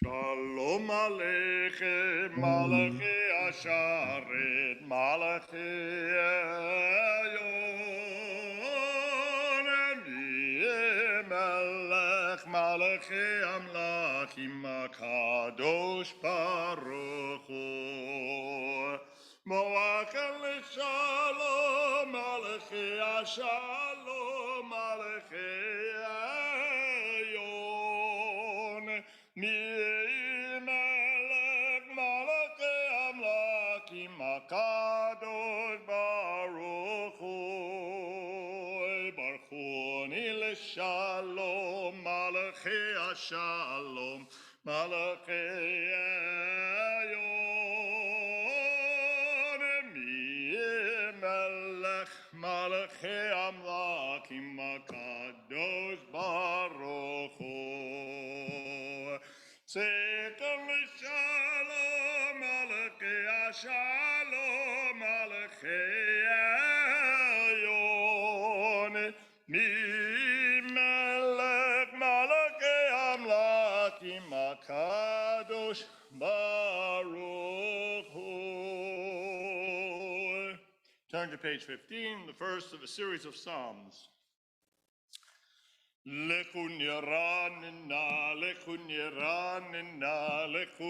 Shalom Aleichem, Malachi Asharet, Malachi Yonem, Melech, Malachi Amlachim, Kadosh Baruch Hu. Moachel Shalom, Malachi Ashalom, Malachi Melech Malachi Amlakim Kadosh Baruch Hu Baruch Hu L'Shalom Malachi Ashalom Malachi Yonem Melech Malachi Amlakim Kadosh Baruch Hu Seichel Shalom Malachi Shalom Malachi Yon Mi Melech Malachi Amlakim Kadosh Baruch Hu. Turn to page 15, the first of a series of Psalms. Lechu niranina, lechu niranina, lechu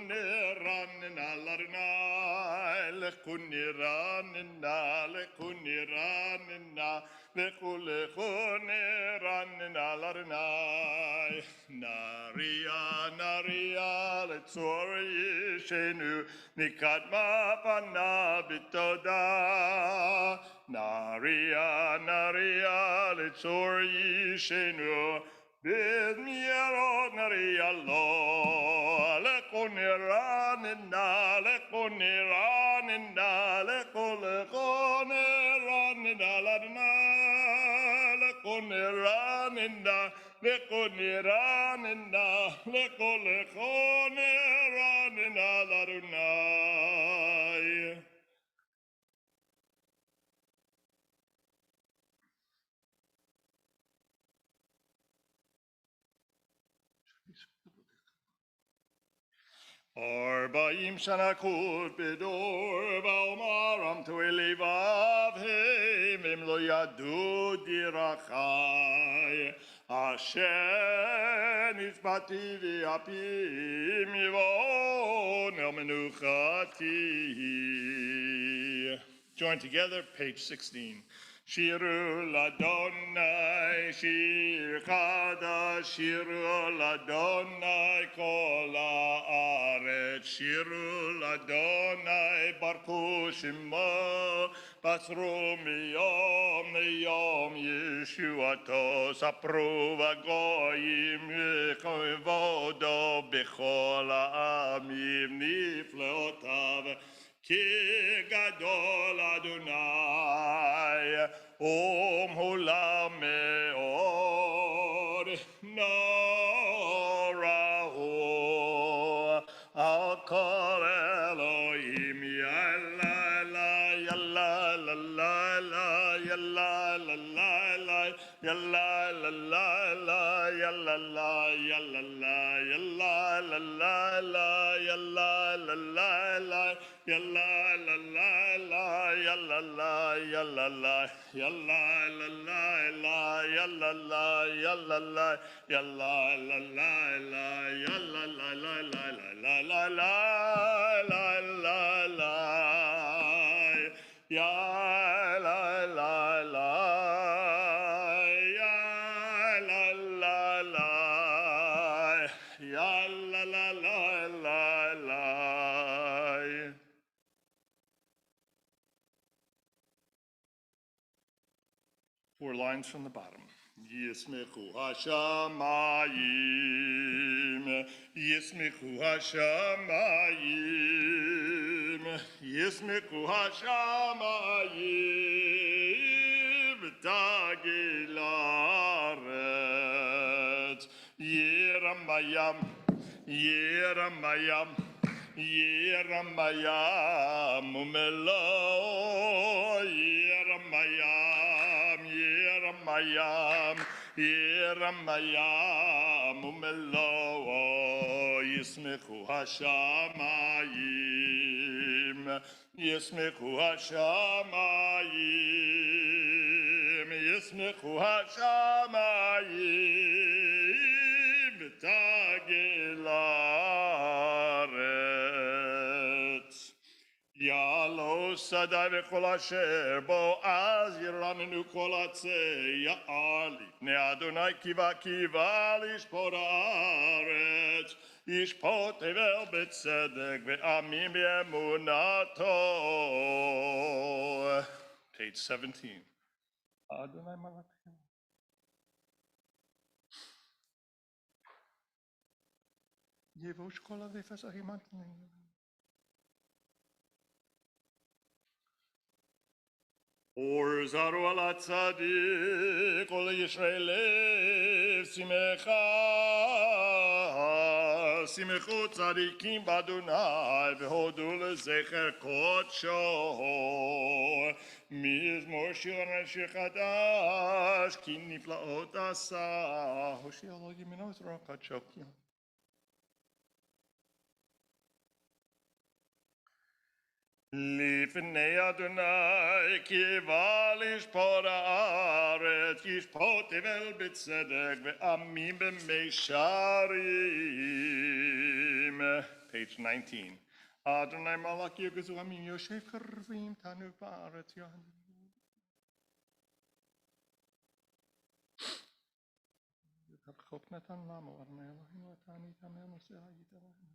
niranina, larinai. Lechu niranina, lechu niranina, lechu niranina, larinai. Naria, naria, letzor yishenu, nikadma pana bitoda. Naria, naria, letzor yishenu, b'miarot naria lo. Lekoniranina, lekoniranina, lekoniranina, ladna. Lekoniranina, lekoniranina, lekoniranina, ladna. Arba'im shana kut b'dor ba'omaram tu elivav im lo yadu dirachai Asher nishbati v'apim yivon el menuchati. Join together, page 16. Shiru l'Adonai, shir chadash, shiru l'Adonai kol haaretz, shiru l'Adonai barku shemo, basru miyom liyom yeshuato, sapru v'goyim yekovodo b'chol ha'amim nifleotav. Ki gadol Adonai, olam me'od, norahu, al kol Elohim, yalla, yalla, yalla, yalla, yalla, yalla, yalla, yalla, yalla, yalla, Yalla la la la, yalla la, yalla la, yalla la la la, yalla la, yalla la, yalla la la la, yalla la la la la la la la la la, ya la la la, ya la la la, ya la la la la la. 4 lines from the bottom. Yismechu hashamayim, Yismechu hashamayim, Yismechu hashamayim, Tagil haaretz, Yeramayam, Yeramayam, Yeramayam, Umelo, Yeramayam, Yeramayam, Yeramayam, Umelo. ישמחו השמיים, ישמחו השמיים, ישמחו השמיים, ותגל הארץ. יעלו שדי וכל אשר בו, אז ירננו כל עצי, יעל לפני אדוני קיבה קיבה לשפוט הארץ, ישפוט תבל בצדק ועמים באמונתו. Page 17. אדוני מלאכי. יבוש כל הרפש הרימתני. Or zaru ala tzadik, ol Yisrael simecha, simechu tzadikim b'Adonai, v'hodu lezecher kodsho, mizmor shir shir chadash, ki niflaot asa, hoshi Elohim yimino Yisrael kadshokim. לפני אדוני קיבה לשפוט הארץ, ישפוט תבל בצדק ועמים במישרים. Page 19. אדוני מלאך יגזו עמים יושב קרבים תנו בארץ יענו. חוק נתן לנו, אדוני אלוהינו אתה נתאמן נושא היית להם.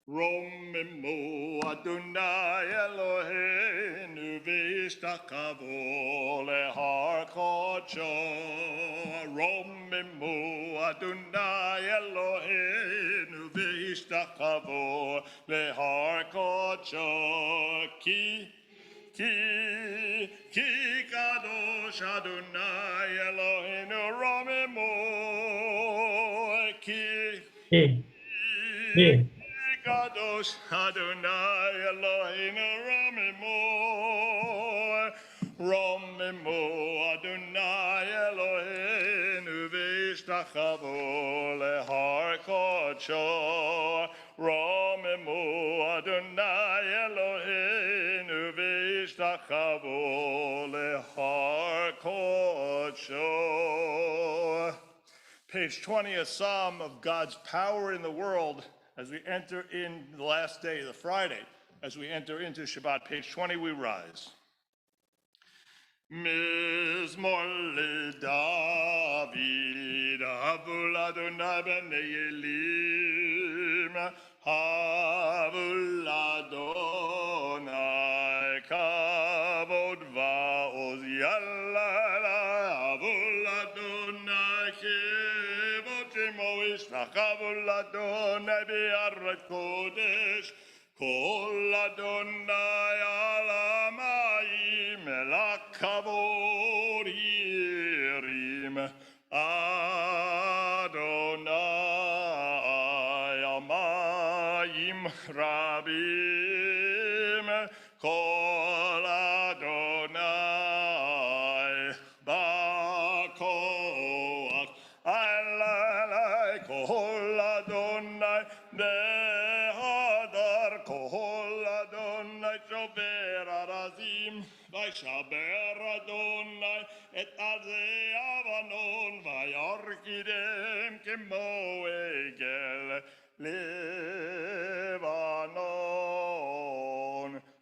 רוממו אדוני אלוהינו והשתחוו להר קודשו. רוממו אדוני אלוהינו והשתחוו להר קודשו. כי קדוש אדוני אלוהינו רוממו. Kadosh Adonai Eloheinu Romemu, Romemu Adonai Eloheinu v'ishtachavu lehar kodsho. Romemu Adonai Eloheinu v'ishtachavu lehar kodsho. Page 20, a psalm of God's power in the world. As we enter in the last day, the Friday, as we enter into Shabbat, page 20, we rise. Mizmor leDavid, Havul Adonai b'nei Elim, Havul Adonai kavod va'oz yalala, Havul Adonai kevod shemo ishtachavu l'Adonai b'aret kodesh, kol Adonai al hamayim el hakavod yirim, Adonai hamayim rabim, kol Adonai ba'koach, alai kol Adonai behadar, kol Adonai shover arazim, vayshaber Adonai et arze avanon, vayarkidem kemo egel Lebanon,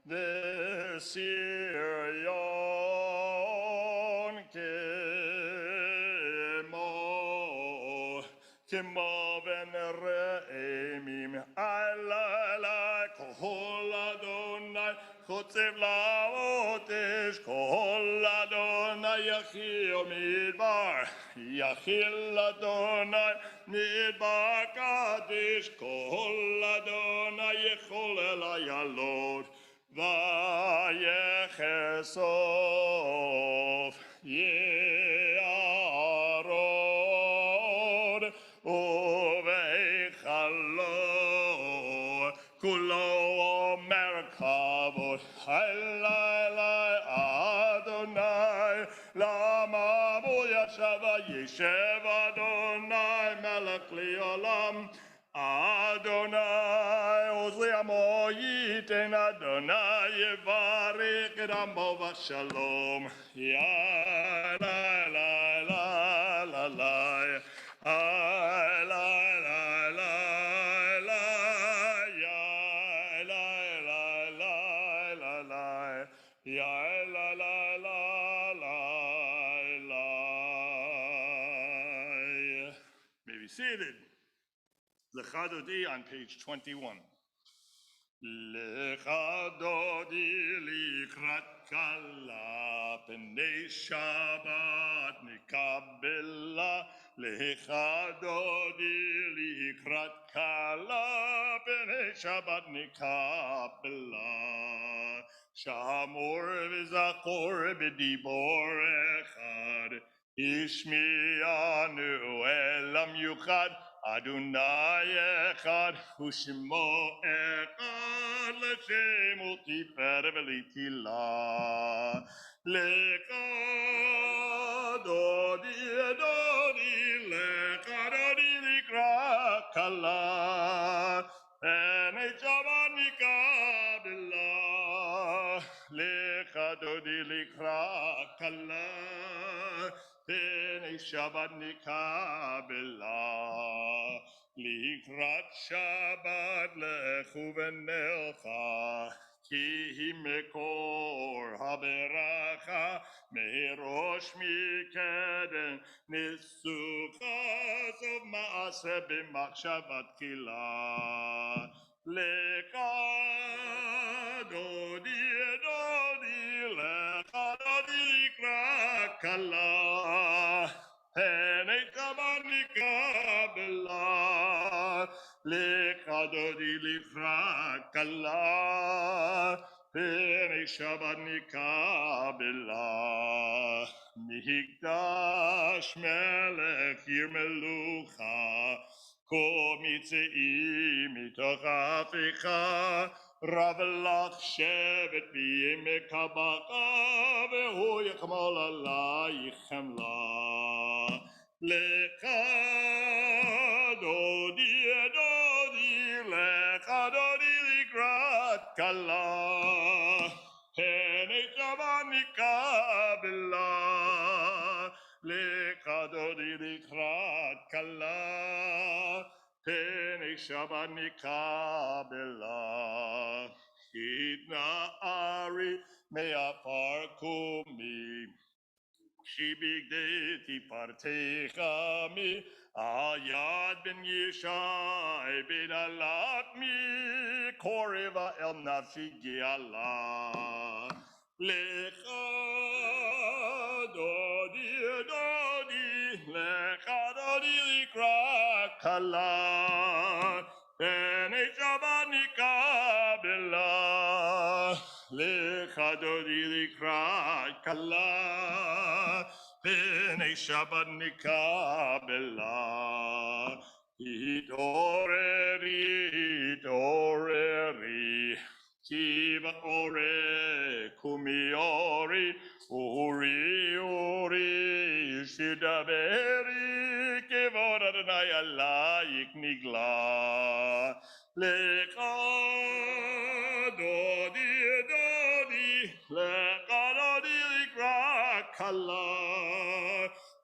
v'Sirion kemo v'nere'emim, alai kol Adonai chotzev la'otesh, kol Adonai yachil midbar, yachil Adonai midbar kadesh, kol Adonai yechol el hayalot, vayechesof ye'arod uveichalo kulo omer kavod, alai Adonai lama bo yashava yeshev Adonai melech li'olam, Adonai Ozli Amo Yiten Adonai Yevarech et Amo Vashalom Ya la la la la la la la la la ya la la la la la ya la la la la. May be seated. Lecha Dodi on page 21. Lecha Dodi likrat kala pnei Shabbat nikabela. Lecha Dodi likrat kala pnei Shabbat nikabela. Shamor v'zachor b'dibor echad. Ishmi'anu elam yuchad. Adonai echad u'shemo echad l'shem u'tifer v'litila lecha dodi dodi lecha dodi likra kala pnei Shabbat nikabela lecha dodi likra kala pnei Shabbat nikabela likrat Shabbat lechu v'nelcha ki hi mekor haberacha merosh mikeden nisuchas of maaseh b'machshavat tchila lecha dodi dodi lecha dodi likrat kala pnei Shabbat nikabela lecha dodi likrat kala pnei Shabbat nikabela mihikdash melech ir melucha kol mitzei mitoch ha'aficha rav lach shevet b'yemei kabaka v'hu yachmol alayich chemla lecha dodi dodi lecha dodi likrat kala pnei Shabbat nikabela lecha dodi likrat kala pnei Shabbat nikabela hitna ari me'afar kumi Shibigdeti partechami Ayad ben Yishai ben Alatmi Koreva el nafshi giala lecha dodi dodi lecha dodi likrat kala pnei Shabbat nikabela lecha dodi likrat kala pnei Shabbat nikabela Idoreri, idoreri, kiva ore, kumiori, uri, uri, shidaberi, kivod Adonai alayik nigla, lecha dodi, dodi, lecha dodi likrat kala,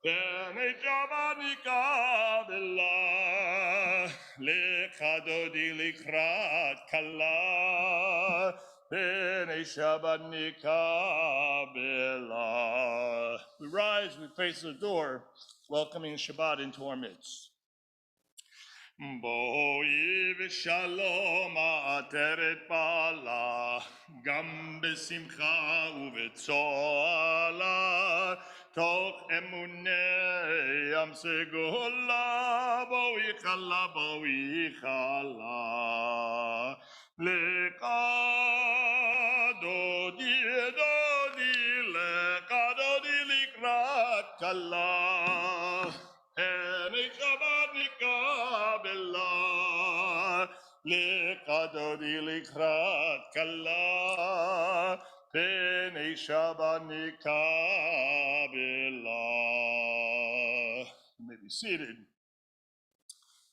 pnei Shabbat nikabela lecha dodi likrat kala pnei Shabbat nikabela. We rise, we face the door, welcoming Shabbat into our midst. Boi v'shalom ateret bala, gam b'simcha u'v'tzoala, toch emunei am segula, boi chala, lecha dodi dodi, lecha dodi likrat kala, pnei Shabbat nikabela, lecha dodi likrat kala, pnei Shabbat nikabela. You may be seated.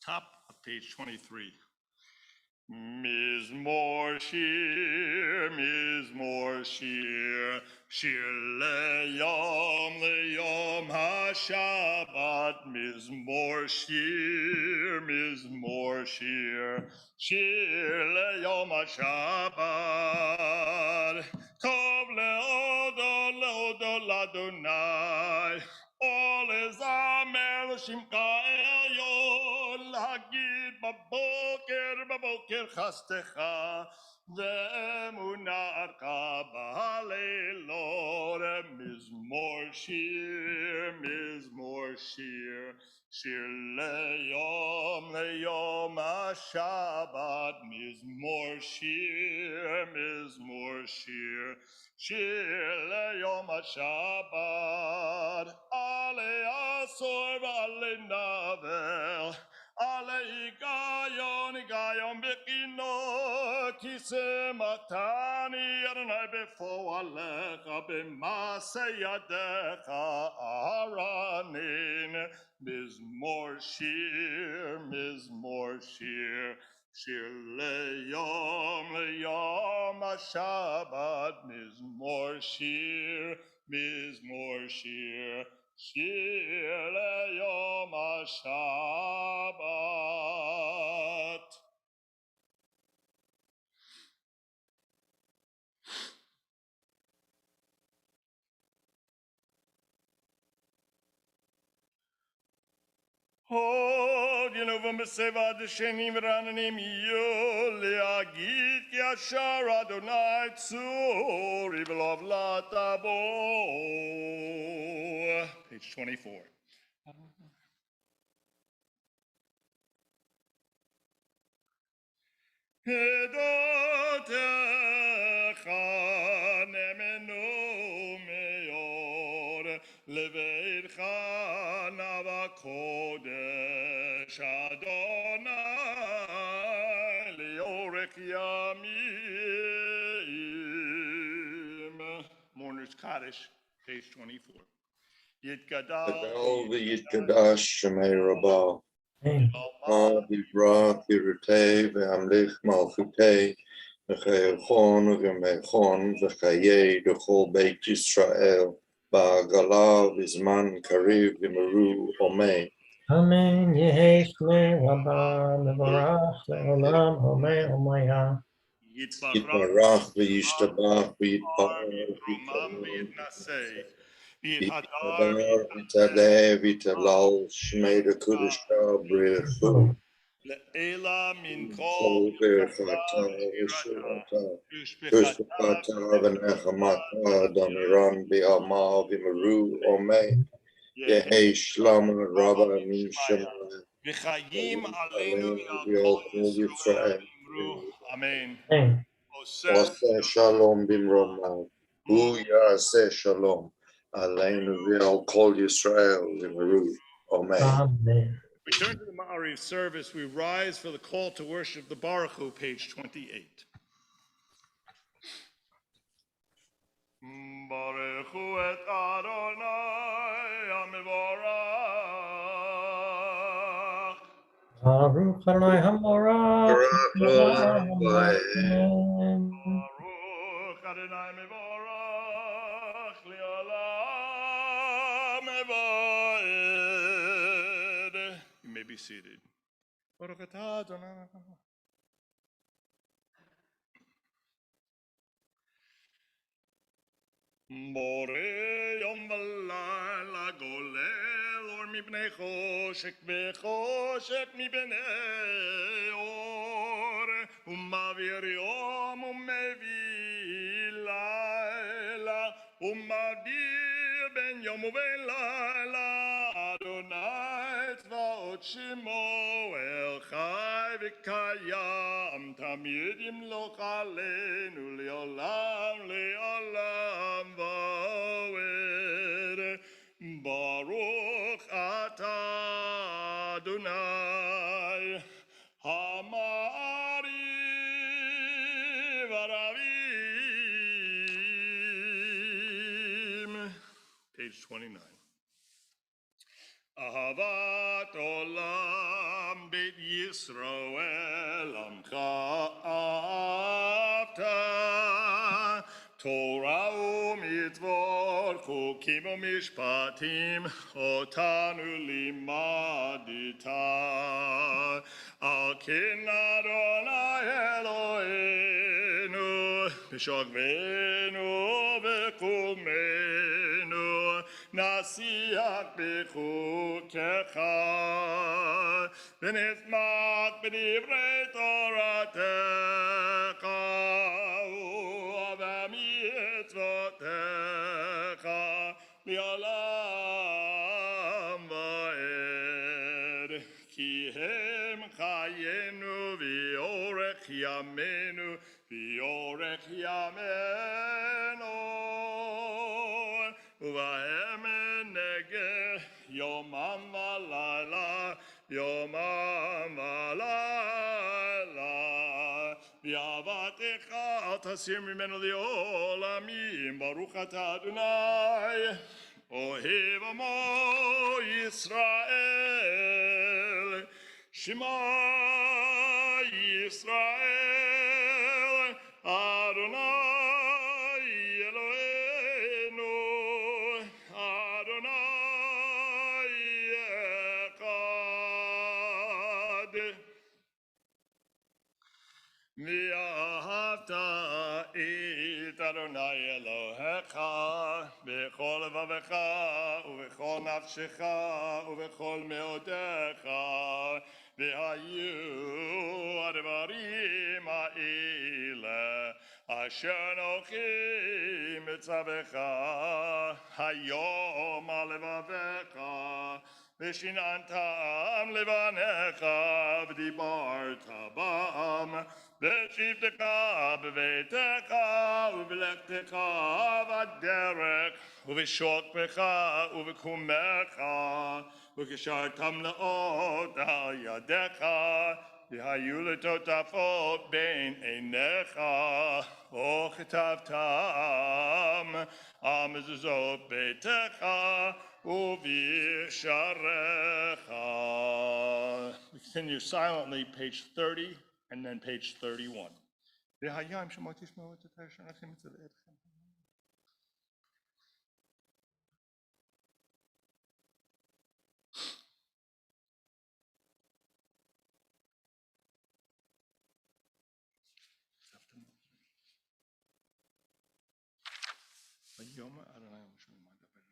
Top of page 23. Mizmor Shir, Mizmor Shir, Shir leyom HaShabbat, Mizmor Shir, Mizmor Shir, Shir leyom HaShabbat, Tov leodo ladonai, all is Amer Shimka Elyon, Hagid Baboker Chastecha, Ve'emunarcha Ba'alelor, Mizmor Shir, Mizmor Shir, Shir leyom HaShabbat, Mizmor Shir, Mizmor Shir, Shir leyom HaShabbat, Ale Asor v'ale Navel, Ale Igayon B'chino, Kiseh Matani Adonai b'fo'alecha, B'maseh yadecha Aranin, Mizmor Shir, Mizmor Shir, Shir leyom HaShabbat, Mizmor Shir, Mizmor Shir, Shir leyom HaShabbat. Hold Yenovim b'seva d'shenim v'rananim yol le'agid ki asher Adonai tzuri v'lov latabo. Page 24. Edotecha nemenu meor leveitcha navakodesh Adonai leorech yamim. Mourner's Kaddish, page 24. Gadol v'yitkadash shemei Rabbah. Amen. Divrach yirutei ve'amlich malchutei v'chayechon v'mechon v'chayei d'chol beit Yisrael ba'agala v'zman kariv v'meru omei. Amen. Yehi Shmei Rabba Mevorach Le'olam Omei Omaya. Yitbarach v'yishtabach v'yitparer v'yitadar v'yitadeh v'yitalal shmei d'kudashah b'rechu. Le'ela min kol Kol v'erchata v'shurata v'shurata v'nechamata damiram v'alma v'meru omei Yehi shlama rabba min shema v'chayim aleinu v'al v'al kol Yisrael Amen. Amen. Oseh shalom bimromav Hu yaseh shalom aleinu v'al kol Yisrael v'meru omei. Amen. We turn to the Ma'ariv service. We rise for the call to worship the Baruch Hu, page 28. Baruch Hu et Adonai HaMevorach. Baruch Adonai Hamorach. Baruch Adonai Mevorach Li'olam Eved. You may be seated. Baruch atah Adonai. More yom v'layla golel or mipnei choshek v'choshek mipnei or umavir yom umevi layla umavir ben yom uven layla Adonai tzvaot shemo el chai v'kayam tamid yimloch aleinu le'olam le'olam va'ed Baruch atah Adonai Hamariv Aravim. Page 29. Ahavat olam beit Yisroel Amcha Avta Torah u'mitzvot chukim u'mishpatim otanu limadita Al ken Adonai Eloheinu b'shogvenu v'kumenu nasiach b'chukecha v'nizmach b'divrei Toratecha u'b'mitzvotecha li'olam va'ed ki hem chayenu v'orech yamenu v'orech yamenu u'vahem negeh yomam v'layla yomam v'layla v'avatecha al tasir mimenu li'olamim baruch atah Adonai ohev amo Yisrael Shema Yisrael Adonai Eloheinu Adonai Echad V'ahavta et Adonai Elohecha b'chol levavecha u'b'chol nafshecha u'b'chol meodecha v'hayu advarim ha'ile asher anochi mitzavecha hayom al levavecha v'shinantam levanecha v'dibarta bam v'shivtecha b'veitecha u'v'lechtecha v'aderech u'v'shokpecha u'v'kumecha u'kishartam le'ot al yadecha v'hayu letotafot bein einecha u'chetavtam al mezuzot beitecha u'v'sharecha. We continue silently, page 30 and then page 31. V'hayam shemot yishmeu et Torah shanachem etzav etchem. V'yom Adonai Moshe Madaber.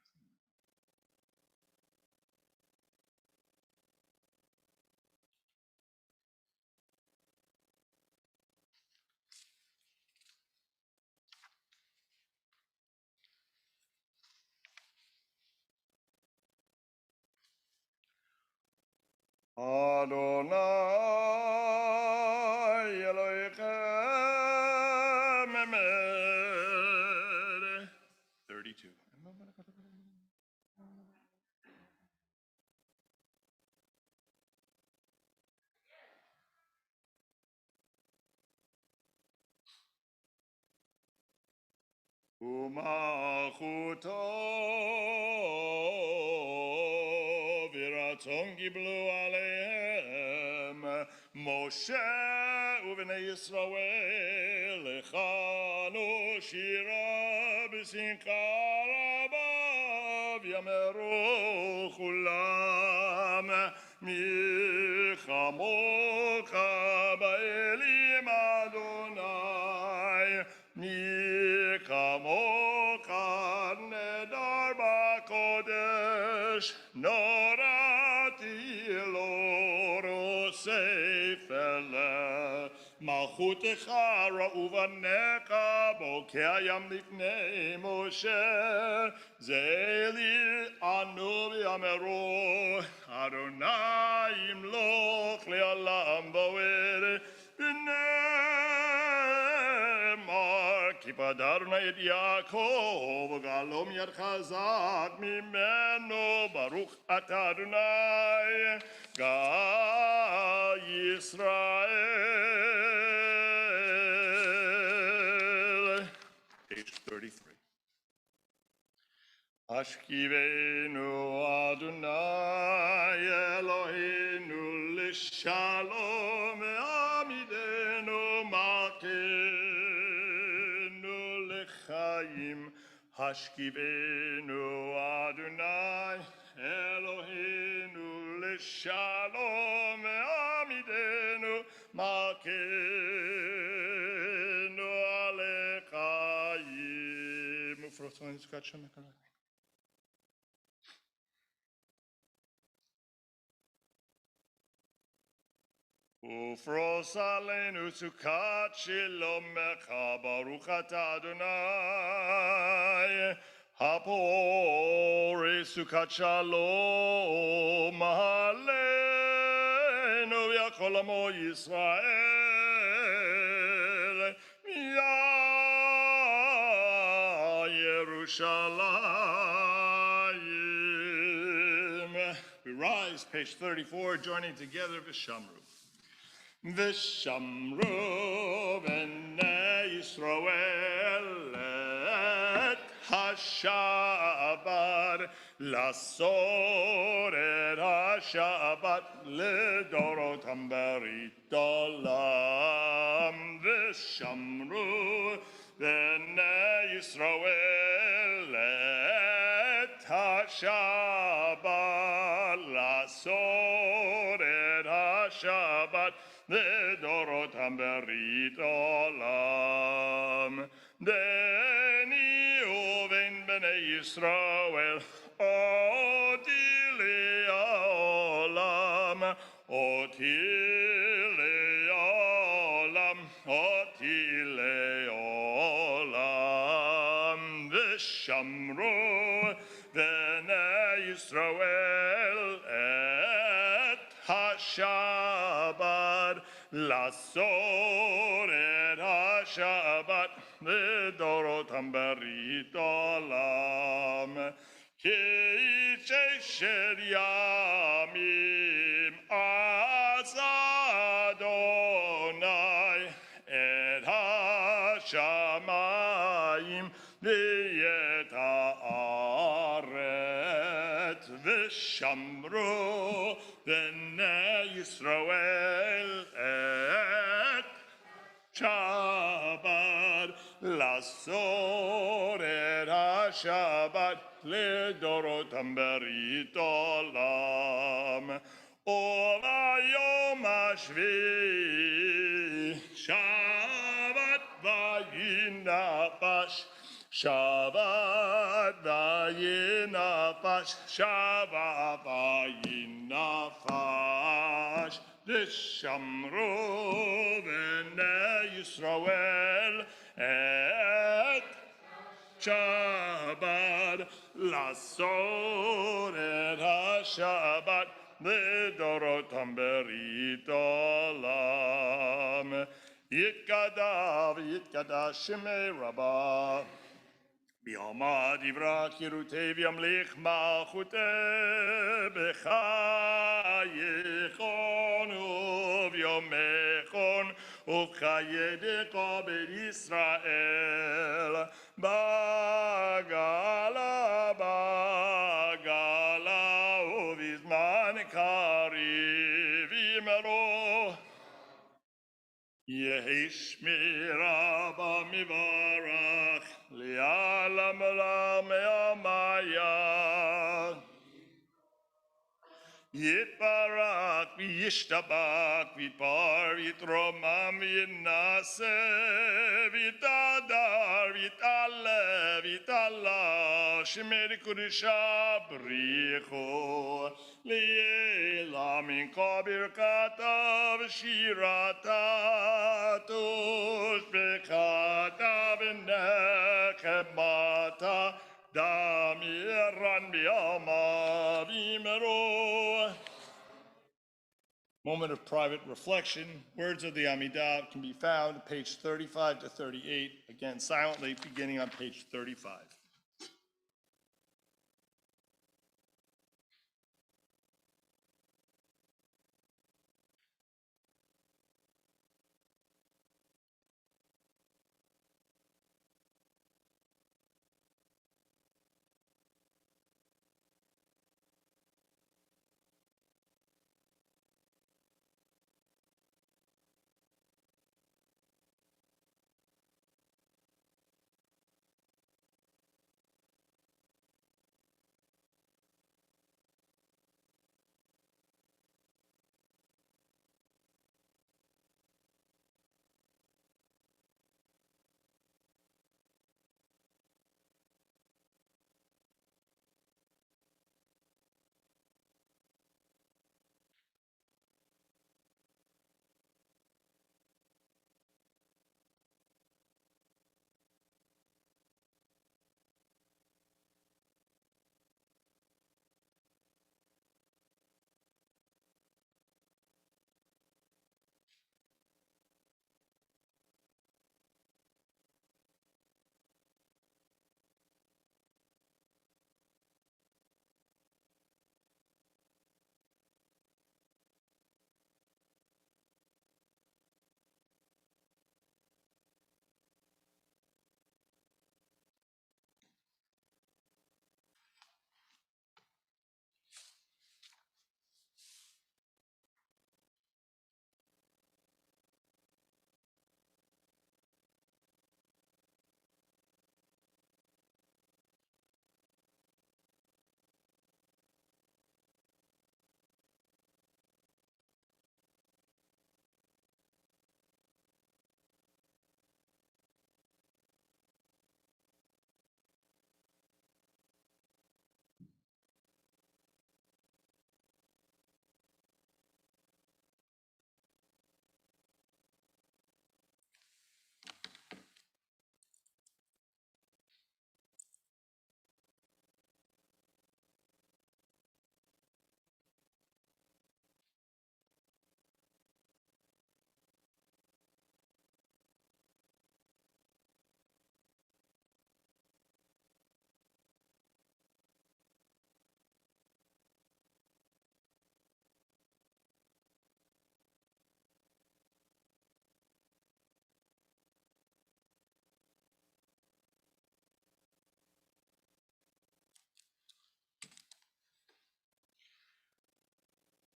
Adonai Elohechem Emed. 32. U'malchuto v'ratzon giblu aleihem Moshe u'bnei Yisrael lechanu shira b'simcha rabba v'yameru chulam milchamocha ba'elim Adonai Kamocha nedar b'kodesh norati loro seifele malchutecha ra'u v'necha bokei hayam lifnei Moshe zeli anu v'yameru Adonai imloch le'olam v'oed Kipad Adonai et Yaakov, Galom Yad Chazak Mimeno, Baruch Atah Adonai, Ga Yisrael. Page 33. Ashkivenu Adonai Eloheinu לשלום ועמידנו מלכנו לחיים השכיבנו אדוני אלוהינו לשלום ועמידנו מלכנו לחיים ופרוצים סוכת שם מקרק ופרוס עלינו סוכת שלומך ברוך אתה אדוני הפורש סוכת שלום עלינו וכל עמו ישראל מירושלים. We rise, page 34, joining together Vishamru. Vishamru b'nei Yisrael et ha-Shabbat lasor et ha-Shabbat לדורותם ברית עולם. Vishamru b'nei Yisrael et ha-Shabbat lasor et ha-Shabbat לדורותם ברית עולם. דני ובין בני ישראל אותי לעולם, אותי לעולם, אותי לעולם. ושמרו בני ישראל את השבת לעשות את השבת לדורותם ברית עולם. כי ששת ימים עשה אדוני את השמיים ואת הארץ ושמרו בני ישראל את שבת לעשות את השבת לדורותם ברית עולם. וביום השביעי שבת וינפש שבת וינפש שבת וינפש ושמרו בני ישראל את שבת לעשות את השבת לדורותם ברית עולם. יתגדע ויתקדש שמי רבה ביומא דברה קירותי וימליך מלכותי בחייכון וביומכון ובחייך בישראל בגלה בגלה ובזמן קריב ימרו יהי שמירה במברך לעלם עולם ימיה. יתברך וישתבח ויתפאר ויתרומם וינשא ויתהדר ויתעלה ויתעלה שמי קודשה בריחו לעילה מן כה ברכתה ושירתה תושבחתה ונחמתה דמירן בימה וימרו. Moment of private reflection. Words of the Amidah can be found page 35 to 38. Again, silently beginning on page 35.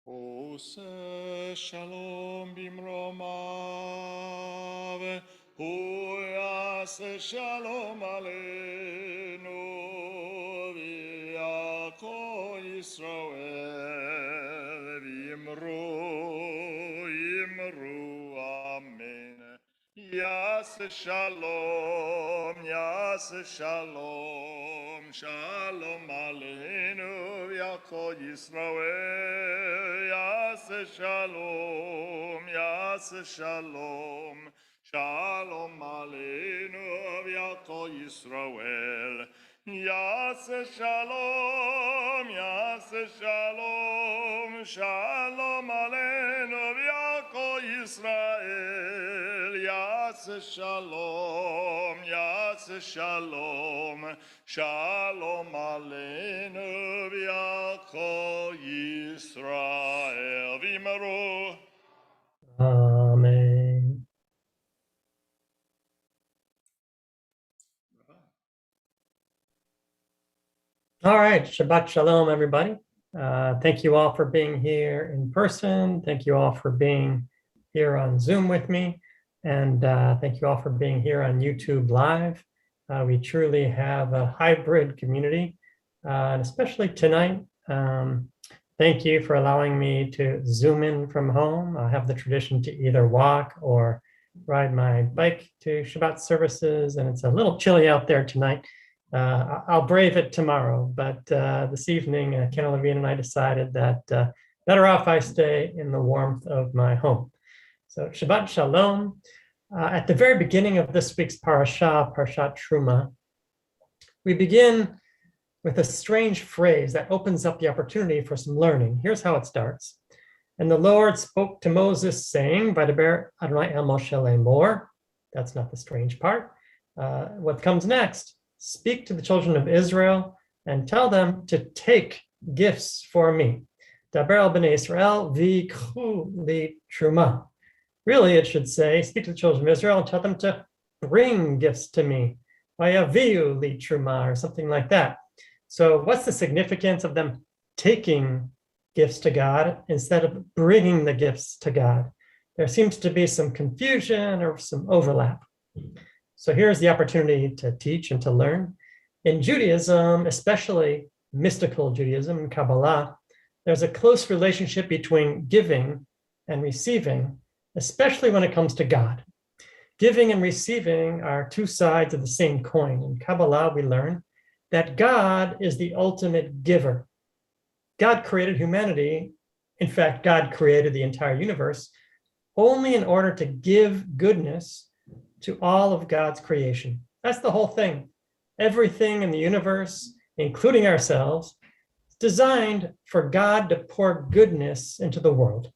Ose shalom bimromav, huyase shalom aleinu, v'yako Yisrael, v'yimru, amen. Yas shalom, shalom aleinu, v'yako Yisrael. Yas shalom, shalom aleinu, v'yako Yisrael. Yas shalom, shalom aleinu, v'yako Yisrael. Yas shalom, shalom aleinu, v'yako Yisrael. V'imru. Amen. All right, Shabbat Shalom, everybody. Thank you all for being here in person. Thank you all for being here on Zoom with me. And thank you all for being here on YouTube Live. We truly have a hybrid community, and especially tonight. Thank you for allowing me to Zoom in from home. I have the tradition to either walk or ride my bike to Shabbat services, and it's a little chilly out there tonight. I'll brave it tomorrow, but this evening, Ken Levine and I decided that better off I stay in the warmth of my home. So Shabbat Shalom. At the very beginning of this week's parasha, Parshat Truma, we begin with a strange phrase that opens up the opportunity for some learning. Here's how it starts. And the Lord spoke to Moses, saying, Vaydaber Adonai el Moshe laemor. That's not the strange part. What comes next? Speak to the children of Israel and tell them to take gifts for me. Daber el bnei Israel v'ikhu li truma. Really, it should say, speak to the children of Israel and tell them to bring gifts to me. Vayaviu li truma, or something like that. So what's the significance of them taking gifts to God instead of bringing the gifts to God? There seems to be some confusion or some overlap. So here's the opportunity to teach and to learn. In Judaism, especially mystical Judaism and Kabbalah, there's a close relationship between giving and receiving, especially when it comes to God. Giving and receiving are two sides of the same coin. In Kabbalah, we learn that God is the ultimate giver. God created humanity. In fact, God created the entire universe only in order to give goodness to all of God's creation. That's the whole thing. Everything in the universe, including ourselves, is designed for God to pour goodness into the world.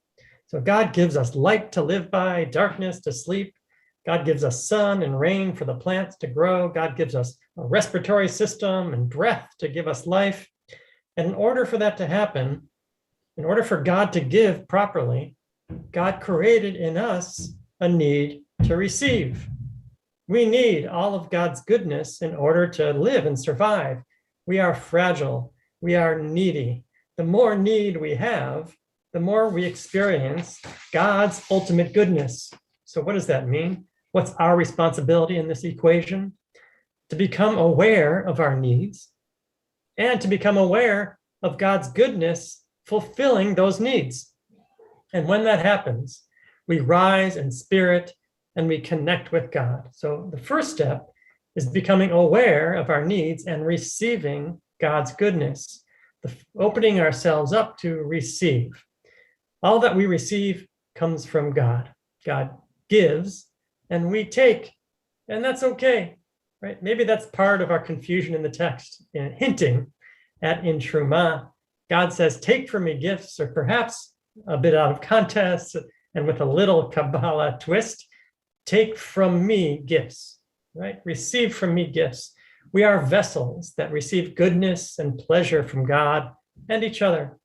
So God gives us light to live by, darkness to sleep. God gives us sun and rain for the plants to grow. God gives us a respiratory system and breath to give us life. And in order for that to happen, in order for God to give properly, God created in us a need to receive. We need all of God's goodness in order to live and survive. We are fragile. We are needy. The more need we have, the more we experience God's ultimate goodness. So what does that mean? What's our responsibility in this equation? To become aware of our needs and to become aware of God's goodness fulfilling those needs. And when that happens, we rise in spirit and we connect with God. So the first step is becoming aware of our needs and receiving God's goodness, opening ourselves up to receive. All that we receive comes from God. God gives and we take, and that's okay, right? Maybe that's part of our confusion in the text, hinting at in Truma, God says, take from me gifts, or perhaps a bit out of context and with a little Kabbalah twist, take from me gifts, right? Receive from me gifts. We are vessels that receive goodness and pleasure from God and each other.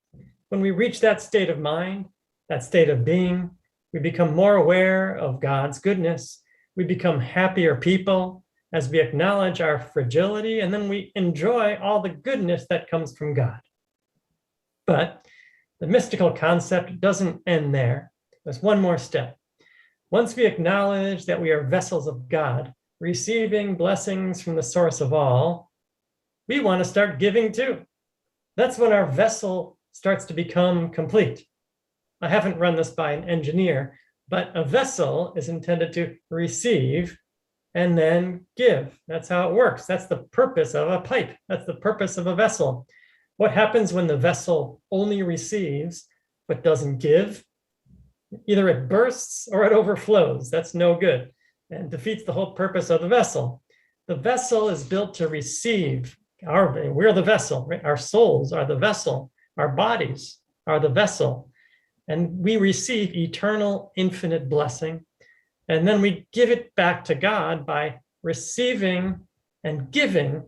When we reach that state of mind, that state of being, we become more aware of God's goodness. We become happier people as we acknowledge our fragility, and then we enjoy all the goodness that comes from God. But The mystical concept doesn't end there. There's one more step. Once we acknowledge that we are vessels of God, receiving blessings from the source of all, we want to start giving too. That's when our vessel starts to become complete. I haven't run this by an engineer, but a vessel is intended to receive and then give. That's how it works. That's the purpose of a pipe. That's the purpose of a vessel. What happens when the vessel only receives but doesn't give? Either it bursts or it overflows. That's no good and defeats the whole purpose of the vessel. The vessel is built to receive. We're the vessel, right? Our souls are the vessel. Our bodies are the vessel. And we receive eternal, infinite blessing. And then we give it back to God by receiving and giving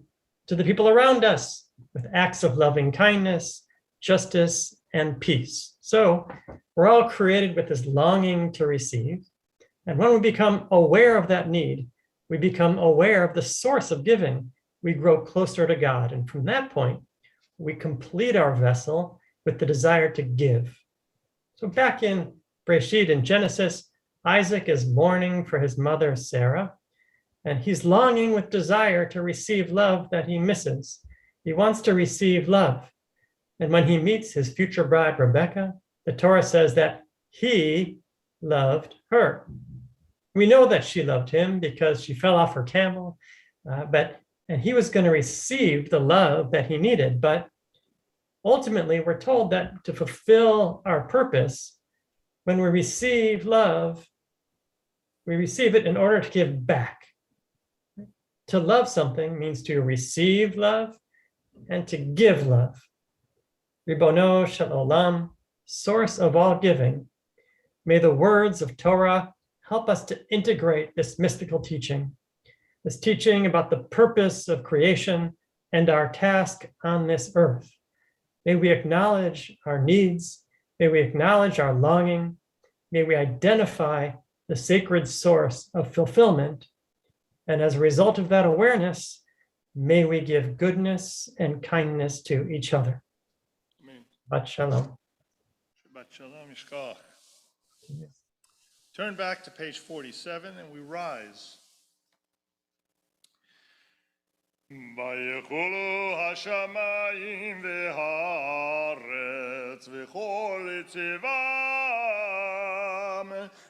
to the people around us with acts of loving kindness, justice, and peace. So we're all created with this longing to receive. And when we become aware of that need, we become aware of the source of giving. We grow closer to God. And from that point, we complete our vessel with the desire to give. So back in Breshit, in Genesis, Isaac is mourning for his mother, Sarah, and he's longing with desire to receive love that he misses. He wants to receive love. And when he meets his future bride, Rebecca, the Torah says that he loved her. We know that she loved him because she fell off her camel, and he was going to receive the love that he needed. But ultimately, we're told that to fulfill our purpose, when we receive love, we receive it in order to give back. To love something means to receive love and to give love. Ribono Shel Olam, source of all giving, may the words of Torah help us to integrate this mystical teaching, this teaching about the purpose of creation and our task on this earth. May we acknowledge our needs. May we acknowledge our longing. May we identify the sacred source of fulfillment. And as a result of that awareness, may we give goodness and kindness to each other. Amen. Shabbat Shalom. Shabbat Shalom Yishkach. Turn back to page 47 and we rise. ויכולו השמיים והארץ וכל צבאם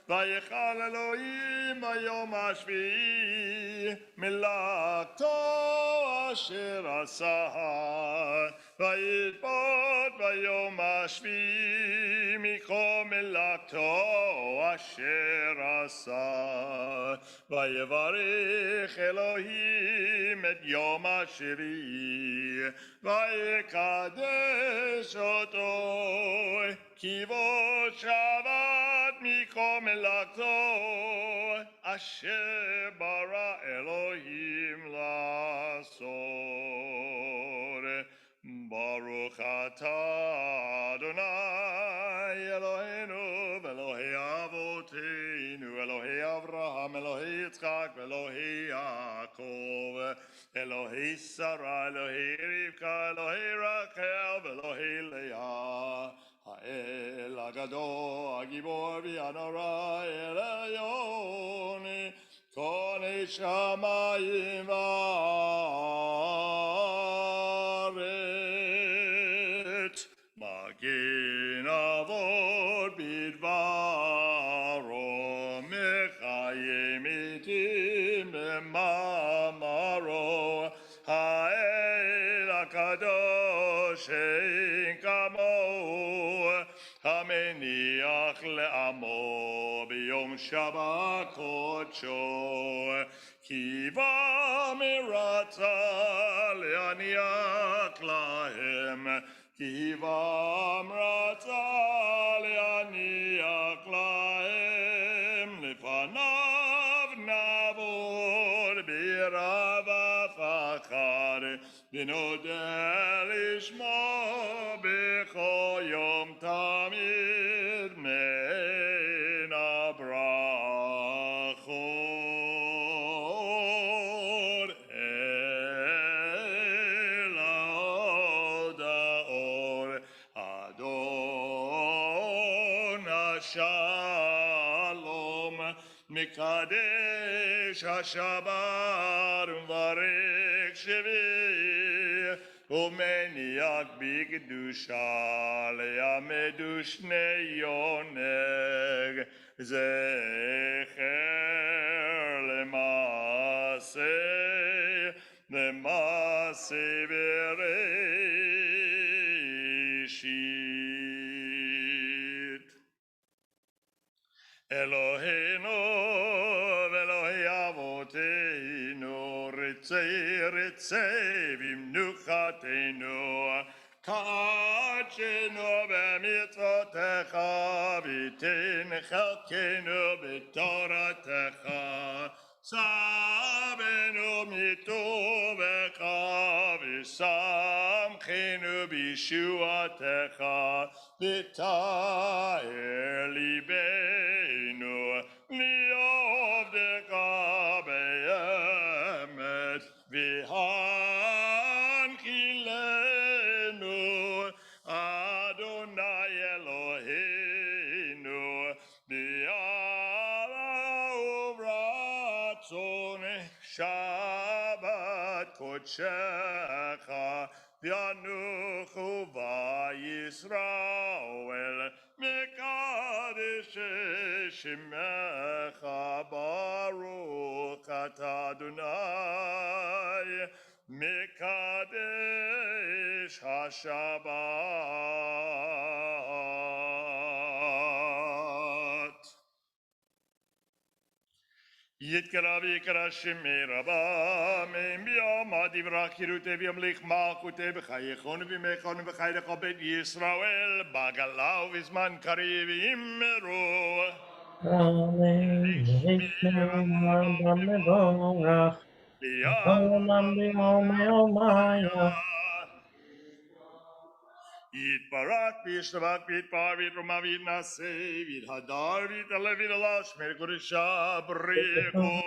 ויכל אלוהים ביום השביעי מלאכתו אשר עשה וישבות ביום השביעי מכל מלאכתו אשר עשה ויברך אלוהים את יום השביעי ויקדש אותו כי בו שבת מכל מלאכתו אשר ברא אלוהים לעשות. ברוך אתה אדוני אלוהינו ואלוהי אבותינו אלוהי אברהם אלוהי יצחק ואלוהי יעקב אלוהי שרה אלוהי רבקה אלוהי רחל ואלוהי לאה האל הגדול הגיבור והנורא אל עליון קונה שמיים וארץ מגן אבות בדברו מחיה מתים במאמרו האל הקדוש אין כמוהו המניח לעמו ביום שבת קודשו כי במרצה להניח להם כי במרצה להניח להם לפניו נעבוד ברבע פחד ונודה לשמו בכל יום תמיד מן הברכות אל ההודאות אדוני השלום, מקדש השבת ומברך שביעי, ומניח בקדושה לימדו שני יונק, זכר למעשה בראשית. אלוהינו ואלוהי אבותינו, רצה במנוחתנו, קדשנו במצוותיך ותן חלקנו בתורתך, צוונו מטובך ושמחנו בישועתך, ותאר ליבנו לעבדך באמת, והנחילנו אדוני אלוהינו באהבה וברצון, שבת קודשך וינוחו בישראל, מקדש שמך, ברוך אתה אדוני מקדש השבת. יתקרא ויקרא שמי רבה, מיום דברה חירותי וימליך מלכותי בחייכון ובימייכון ובחייך בית ישראל, בגלה ובזמן קריב יאמרו אמן. אדם מבורך, בכל עולם ביום יומיה. יתברך וישתבח ויתפאר ויתרומם ויתנשא ויתהדר ויתעלה ויתעלה שמר קודשה בריחו,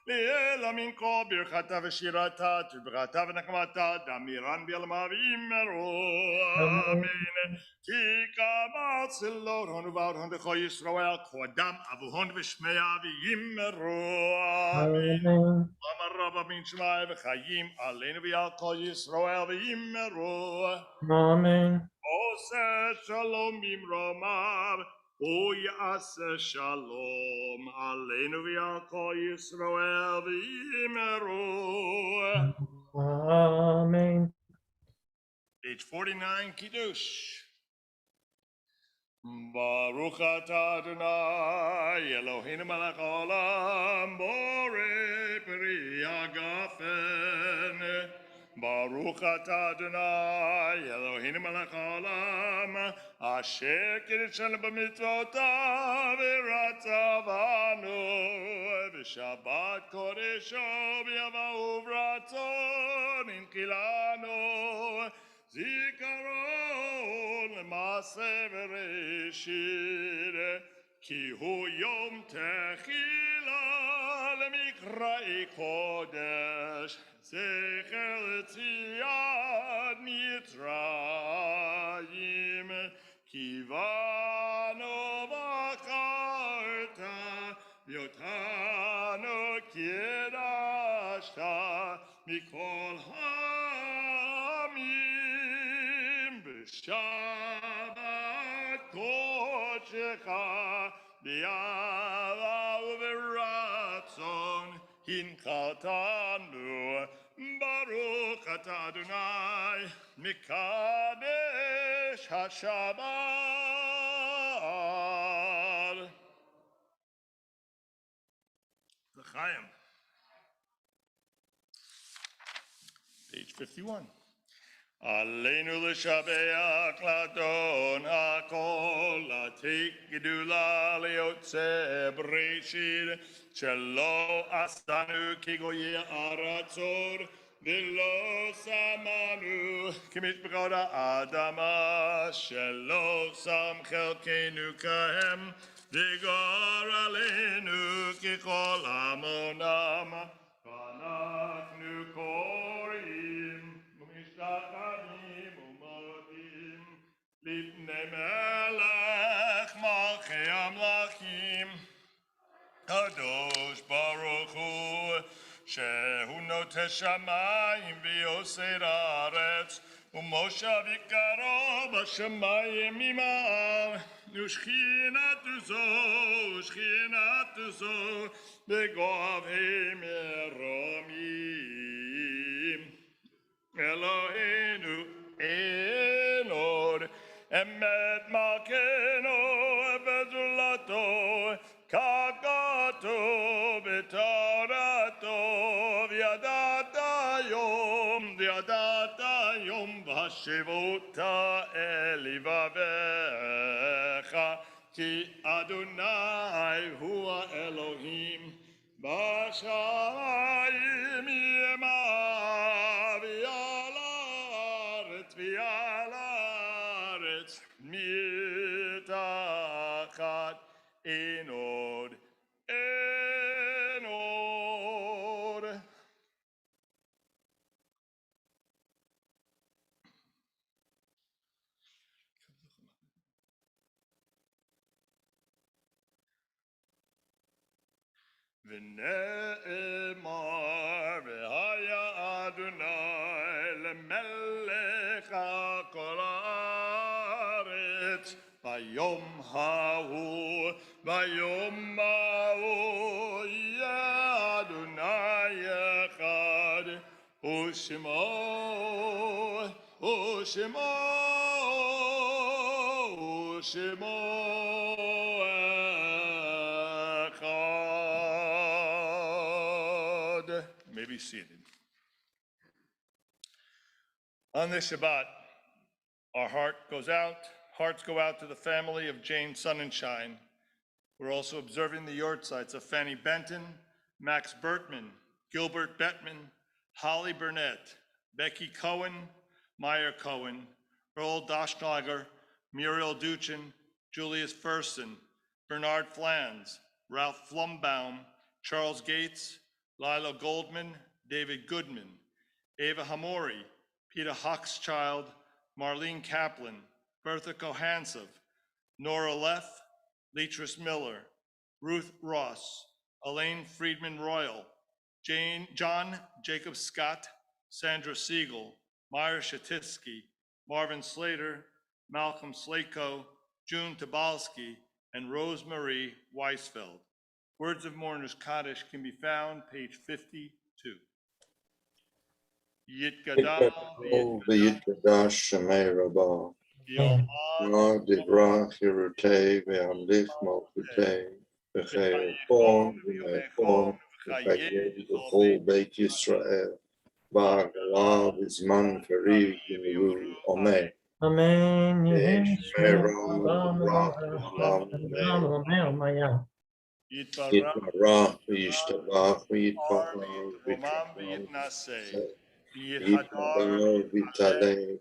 לאל אמין כה ברכתה ושירתה תברכתה ונחמתה דמירן ביעלמה ויאמרו אמן. כי קמא צלות הון ובעוד הון בכל ישראל, קודם אבו הון ושמיה ויאמרו אמן. אמר רב מן שמעי וחיים עלינו ועל כל ישראל ויאמרו אמן. עושה שלום במרומיו, הוא יעשה שלום עלינו ועל כל ישראל ויאמרו אמן. Page 49, Kiddush. ברוך אתה אדוני אלוהינו מלך העולם, בורא פרי הגפן. ברוך אתה אדוני אלוהינו מלך העולם, אשר קידשנו במצוותיו ורצה בנו, בשבת קודשו באהבה וברצון הנחילנו, זיכרון למעשה בראשית, כי הוא יום תחילה למקראי קודש, זכר ליציאת מצרים, כי בנו בחרת ואותנו קידשת מכל העמים, בשבת קודשך באהבה וברצון הנחלתנו. ברוך אתה אדוני מקדש השבת. לחיים. Page 51. עלינו לשבח לאדון הכל, לתת גדולה ליוצא בראשית, שלא עשנו כגויי ארצות, ולא שמנו כמשפחות האדמה, שלא שם חלקנו כהם, וגר עלינו ככל עמונם. ואנחנו קוראים ומשתחווים ומודים לפני מלך מלכי מלכי המלכים, קדוש ברוך הוא, שהוא נוטה שמיים ויוסר הארץ, ומושב עיקרו בשמיים ממעל, ושכינתו זו בגובה מרומים. אלוהינו אין עוד אמת מלכנו וזולתו, כתוב בתורתו, וידעת יום והשבות אל לבביך, כי אדוני הוא האלוהים בשמיים ימה, ועל הארץ מתחת אין עוד. ונאמר והיה אדוני למלך על כל הארץ ביום ההוא יהיה אדוני אחד ושמו May be seated. On this Shabbat, our hearts go out to the family of Jane Sonnenschein. We're also observing the yortzites of Fanny Benton, Max Bertman, Gilbert Bettman, Holly Burnett, Becky Cohen, Meyer Cohen, Earl Doschlager, Muriel Duchin, Julius Fursten, Bernard Flans, Ralph Flumbaum, Charles Gates, Lila Goldman, David Goodman, Ava Hamori, Peter Hochschild, Marlene Kaplan, Bertha Kohansov, Nora Leff, Leatrice Miller, Ruth Ross, Elaine Friedman Royal, John Jacob Scott, Sandra Siegel, Meyer Shatisky, Marvin Slater, Malcolm Slatko, June Tobalski, and Rosemarie Weisfeld. Words of Mourners Kaddish can be found page 52. Yitgadal v'yitgadash shemei rabah, divrach Yerutei ve'amlich malchutei, v'chayefon v'chayefon v'chayed v'chol Beit Yisrael, ba'agala v'zman kariv v'miru, Amen. Amen. Yitbarach v'yishtabach v'yitbarach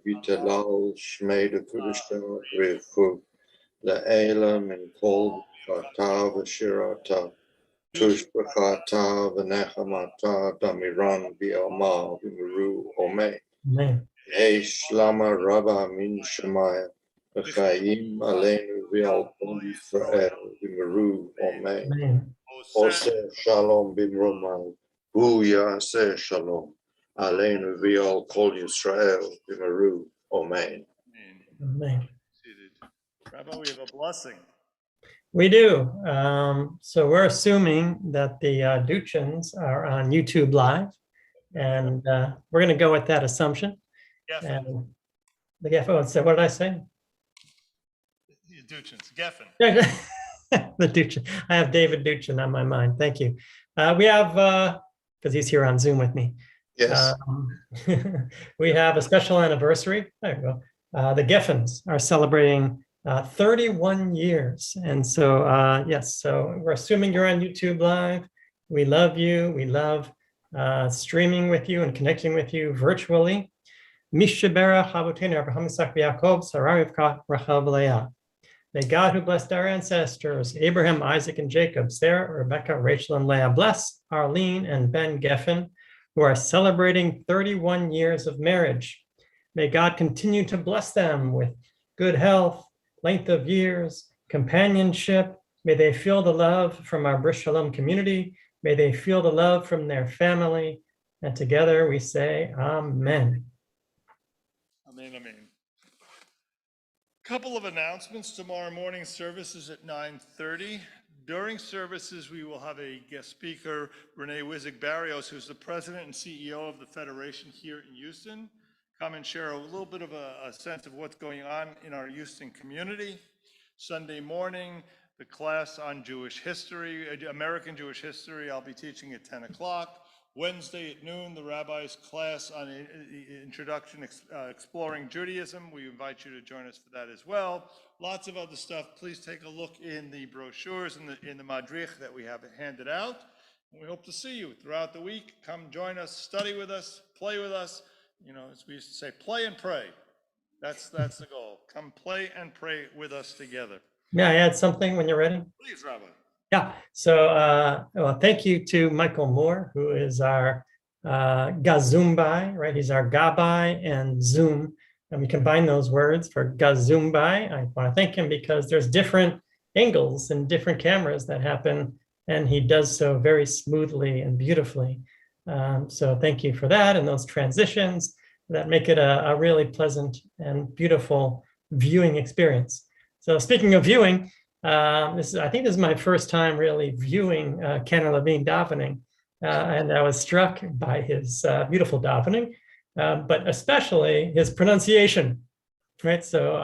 v'yithalal shmei l'kedusha v'yichu la'ela min kol b'chata v'shirata tushbachata v'nechamata damiran v'yama v'miru Amen. Hey Shlama Rabba Min Shemaya V'chayim Aleinu V'al Kol Yisrael V'miru Amen. Oseh Shalom B'mromai Hu Yaseh Shalom Aleinu V'al Kol Yisrael V'miru Amen. Amen. Rabbi, we have a blessing. We do. So we're assuming that the Duchins are on YouTube Live, and we're going to go with that assumption. Geffen. And the Geffen, so what did I say? The Duchins, Geffen. The Duchin. I have David Duchin on my mind. Thank you. We have, because he's here on Zoom with me. Yes. We have a special anniversary. There you go. The Geffens are celebrating 31 years. And so, yes, so we're assuming you're on YouTube Live. We love you. We love streaming with you and connecting with you virtually. May God, who blessed our ancestors, Abraham, Isaac, and Jacob, Sarah, Rebecca, Rachel, and Leah, bless Arlene and Ben Geffen, who are celebrating 31 years of marriage. May God continue to bless them with good health, length of years, companionship. May they feel the love from our Bris Shalom community. May they feel the love from their family. And together we say, Amen. Amen, amen. Couple of announcements. Tomorrow morning services at 9:30. During services, we will have a guest speaker, Renee Wizig Barrios, who's the president and CEO of the Federation here in Houston. Come and share a little bit of a sense of what's going on in our Houston community. Sunday morning, the class on Jewish history, American Jewish history, I'll be teaching at 10 o'clock. Wednesday at noon, the rabbi's class on introduction, exploring Judaism. We invite you to join us for that as well. Lots of other stuff. Please take a look in the brochures in the madrich that we have handed out. And we hope to see you throughout the week. Come join us, study with us, play with us. You know, as we used to say, play and pray. That's the goal. Come play and pray with us together. May I add something when you're ready? Please, Rabbi. Yeah, so well, thank you to Michael Moore, who is our Gazumbai, right? He's our Gabai and Zoom, and we combine those words for Gazumbai. I want to thank him because there's different angles and different cameras that happen, and he does so very smoothly and beautifully. So thank you for that and those transitions that make it a really pleasant and beautiful viewing experience. So speaking of viewing, I think this is my first time really viewing Kenner Levine davening, and I was struck by his beautiful davening, but especially his pronunciation, right? So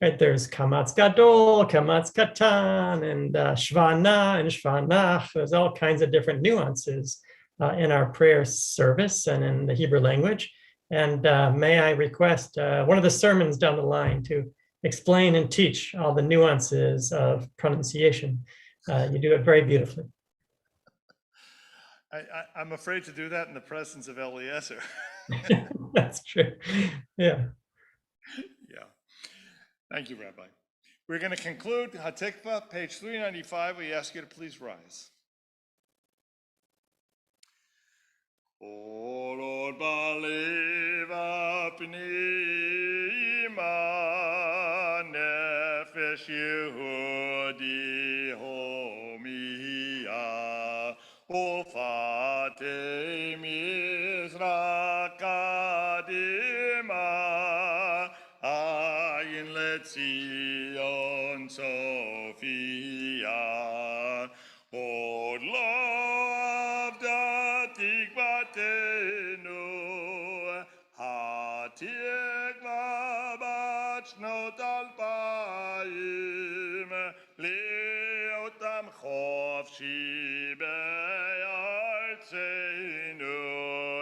right, there's Kamatz Gadol, Kamatz Katan, and Shvana and Shvanach. There's all kinds of different nuances in our prayer service and in the Hebrew language. And may I request one of the sermons down the line to explain and teach all the nuances of pronunciation. You do it very beautifully. I'm afraid to do that in the presence of Eliezer. That's true. Yeah. Yeah. Thank you, Rabbi. We're going to conclude Hatikva, page 395. We ask you to please rise. O Lord, believe Nefesh Yehudi Homia Ufate Mizra Kadima Ayin Letzion Sophia O Lord Tikvatenu Hatikva bat shnot alpayim Leotam chofshi be'artzenu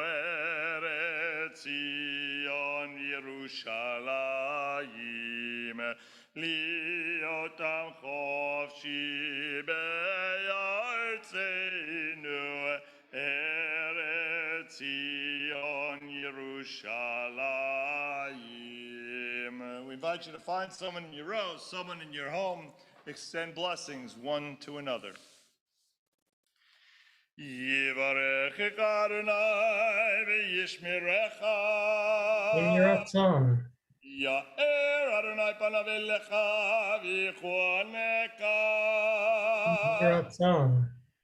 Eretz Zion Yerushalayim Leotam chofshi be'artzenu Eretz Zion Yerushalayim. We invite you to find someone in your row, someone in your home, extend blessings one to another. Yivarech Adonai v'yishmerecha. In your song. Ya'er Adonai panav elecha v'yichoneka. In your song.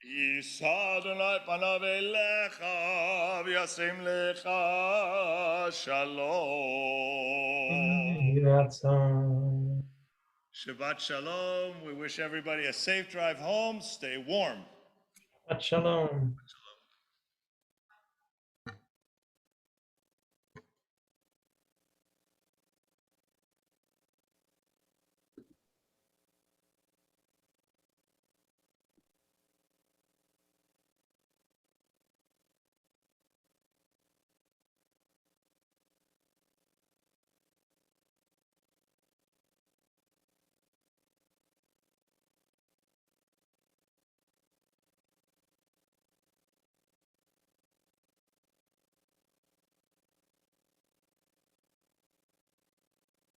Yisa Adonai panav elecha v'yasem lecha shalom. In your song. Shabbat shalom. We wish everybody a safe drive home. Stay warm. Shabbat shalom.